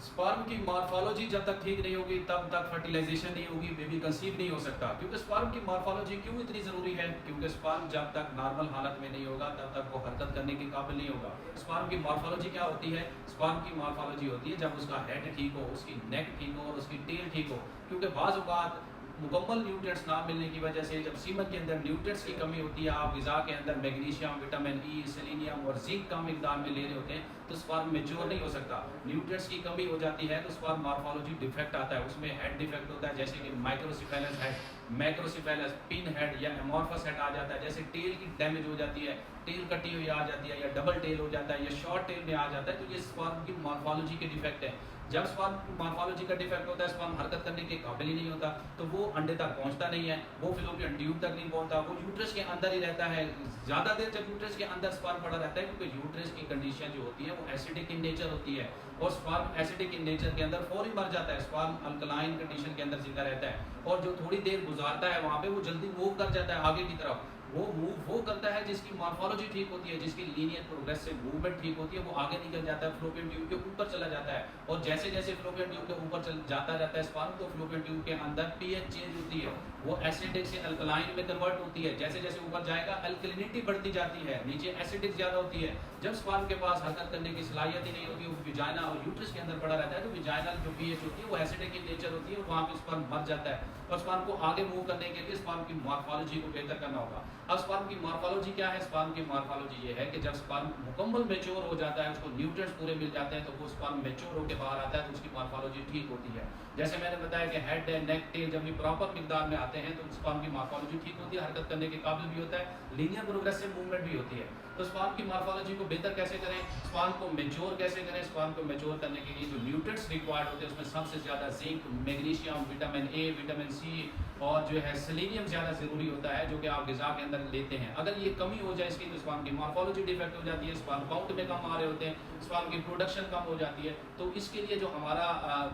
Sperm की morphology जब तक ठीक नहीं होगी तब तक फर्टिलाइजेशन नहीं होगी, बेबी कंसीव नहीं हो सकता। क्योंकि स्पर्म की मॉर्फोलॉजी क्यों इतनी ज़रूरी है? क्योंकि स्पर्म जब तक नॉर्मल हालत में नहीं होगा तब तक वो हरकत करने के काबिल नहीं होगा। स्पर्म की मॉर्फोलॉजी क्या होती है? स्पर्म की मॉर्फोलॉजी होती है जब उसका हेड ठीक हो, उसकी नेक ठीक हो और उसकी टेल ठीक हो। क्योंकि बाज़ औक़ात मुकम्मल न्यूट्रिएंट्स ना मिलने की वजह से जब सीमन के अंदर न्यूट्रिएंट्स की कमी होती है, आप ग़िज़ा के अंदर मैग्नीशियम, विटामिन ई, सेलेनियम और जिंक कम मिकदार में ले रहे होते हैं तो स्पर्म मैच्योर नहीं हो सकता। न्यूट्रिएंट्स की कमी हो जाती है तो स्पर्म मॉर्फोलॉजी डिफेक्ट आता है, उसमें हेड डिफेक्ट होता है, जैसे कि माइक्रोसिफेलस है, मैक्रोसिफेलस, पिन हेड या एमॉर्फस हेड आ जाता है। जैसे टेल की डैमेज हो जाती है, टेल कटी हुई आ जाती है, या डबल टेल हो जाता है, या शॉर्ट टेल में आ जाता है, तो ये स्पर्म की मॉर्फोलॉजी के डिफेक्ट है। जब स्पर्म मॉर्फोलॉजी का डिफेक्ट होता है, स्पर्म हरकत करने के काबिल ही नहीं होता, तो वो अंडे तक पहुंचता नहीं है, वो फिलोपियन ट्यूब तक नहीं पहुंचता, वो यूट्रस के अंदर ही रहता है। ज़्यादा देर जब यूट्रस के अंदर स्पर्म पड़ा रहता है, क्योंकि यूट्रस की कंडीशन जो होती है वो एसिडिक इन नेचर होती है, और स्पर्म एसिडिक इन नेचर के अंदर फौरी मर जाता है। स्पर्म अल्कलाइन कंडीशन के अंदर जिंदा रहता है, और जो थोड़ी देर गुजारता है वहाँ पे वो जल्दी मूव कर जाता है आगे की तरफ। वो मूव वो करता है जिसकी मॉर्फोलॉजी ठीक होती है, जिसकी लीनियर प्रोग्रेसिव मूवमेंट ठीक होती है, वो आगे निकल जाता है, फ्लोपियन ट्यूब के ऊपर चला जाता है। और जैसे जैसे फ्लोपियन ट्यूब के ऊपर चल जाता रहता है स्पर्म, तो फ्लोपियन ट्यूब के अंदर पीएच चेंज होती है, वो एसिडिक से अल्कलाइन में कन्वर्ट होती है। जैसे जैसे ऊपर जाएगा अल्कलिनिटी बढ़ती जाती है, नीचे एसिडिक ज़्यादा होती है। जब स्पर्म के पास हरकत करने की सलाहियत ही नहीं होती, वो विजाइना और यूट्रस के अंदर पड़ा रहता है, तो विजाइनल जो पीएच होती है वो एसिडिक इन नेचर होती है, वहाँ पे स्पर्म मर जाता है। और स्पर्म को आगे मूव करने के लिए स्पर्म की मॉर्फोलॉजी को बेहतर करना होगा। अब स्पर्म की मॉर्फोलॉजी क्या है? स्पर्म की मॉर्फोलॉजी ये है कि जब स्पर्म मुकम्मल मैच्योर हो जाता है, उसको न्यूट्रिएंट्स पूरे मिल जाते हैं, तो वो स्पर्म मैच्योर होकर बाहर आता है, तो उसकी मॉर्फोलॉजी ठीक होती है। जैसे मैंने बताया कि हेड है, नेक, टेल जब भी प्रॉपर मिकदार में आते हैं तो स्पर्म की मॉर्फोलॉजी ठीक होती है, हरकत करने के काबिल भी होता है, लीनियर प्रोग्रेसिव मूवमेंट भी होती है। तो स्पर्म की मॉर्फोलॉजी को बेहतर कैसे करें, स्पर्म को मैच्योर कैसे करें? स्पर्म को मैच्योर करने के लिए जो न्यूट्रिएंट्स रिक्वायर्ड होते हैं उसमें सबसे ज़्यादा zinc, magnesium, vitamin A, vitamin C और जो है सेलेनियम ज़्यादा ज़रूरी होता है, जो कि आप ग़िज़ा के अंदर लेते हैं। अगर ये कमी हो जाए इसकी, तो स्पर्म की मॉर्फोलॉजी डिफेक्ट हो जाती है, स्पर्म काउंट में कम आ रहे होते हैं, स्पर्म की प्रोडक्शन कम हो जाती है। तो इसके लिए जो हमारा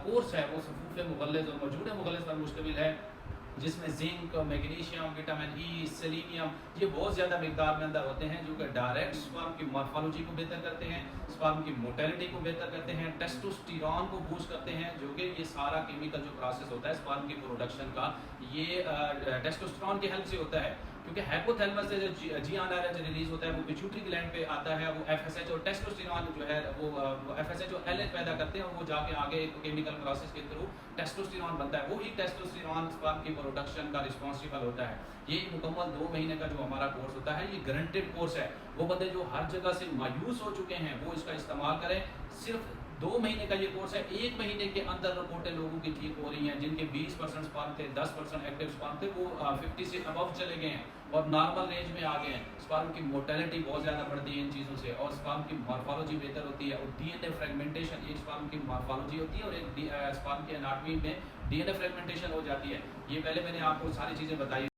कोर्स है वो सफूफ़ मुग़ल्लिज़ और मौजूद मुग़ल्लिज़ पर मुश्तमिल है, जिसमें zinc, magnesium, vitamin E, selenium ये बहुत ज़्यादा मिकदार में अंदर होते हैं, जो कि डायरेक्ट स्पर्म की मॉर्फोलॉजी को बेहतर करते हैं, स्पर्म की मोटेलिटी को बेहतर करते हैं, टेस्टोस्टेरोन को बूस्ट करते हैं, जो कि ये सारा केमिकल जो प्रोसेस होता है स्पर्म की प्रोडक्शन का, ये टेस्टोस्टेरोन की हेल्प से होता है। क्योंकि हाइपोथैलेमस से जो GnRH रिलीज होता है वो पिट्यूटरी ग्लैंड पे आता है, वो FSH और टेस्टोस्टेरोन जो है वो FSH और LH पैदा करते हैं, और वो जाके आगे एक केमिकल प्रोसेस के थ्रू टेस्टोस्टेरोन बनता है। वो ही टेस्टोस्टेरोन स्पर्म की प्रोडक्शन का रिस्पॉन्सिबल होता है। ये मुकम्मल 2 महीने का जो हमारा कोर्स होता है, ये गारंटेड कोर्स है। वो बंदे जो हर जगह से मायूस हो चुके हैं वो इसका इस्तेमाल करें। सिर्फ 2 महीने का ये कोर्स है, 1 महीने के अंदर रिपोर्टें लोगों की ठीक हो रही हैं, जिनके 20% स्पर्म थे, 10% एक्टिव स्पर्म थे, वो 50 से अबव चले गए हैं और नॉर्मल रेंज में आ गए हैं। स्पर्म की मोर्टेलिटी बहुत ज़्यादा बढ़ती है इन चीज़ों से, और स्पर्म की मॉर्फोलॉजी बेहतर होती है। और DNA फ्रेगमेंटेशन, एक स्पर्म की मॉर्फोलॉजी होती है और एक स्पर्म की एनाटॉमी में DNA फ्रेगमेंटेशन हो जाती है। ये पहले मैंने आपको सारी चीज़ें बताई।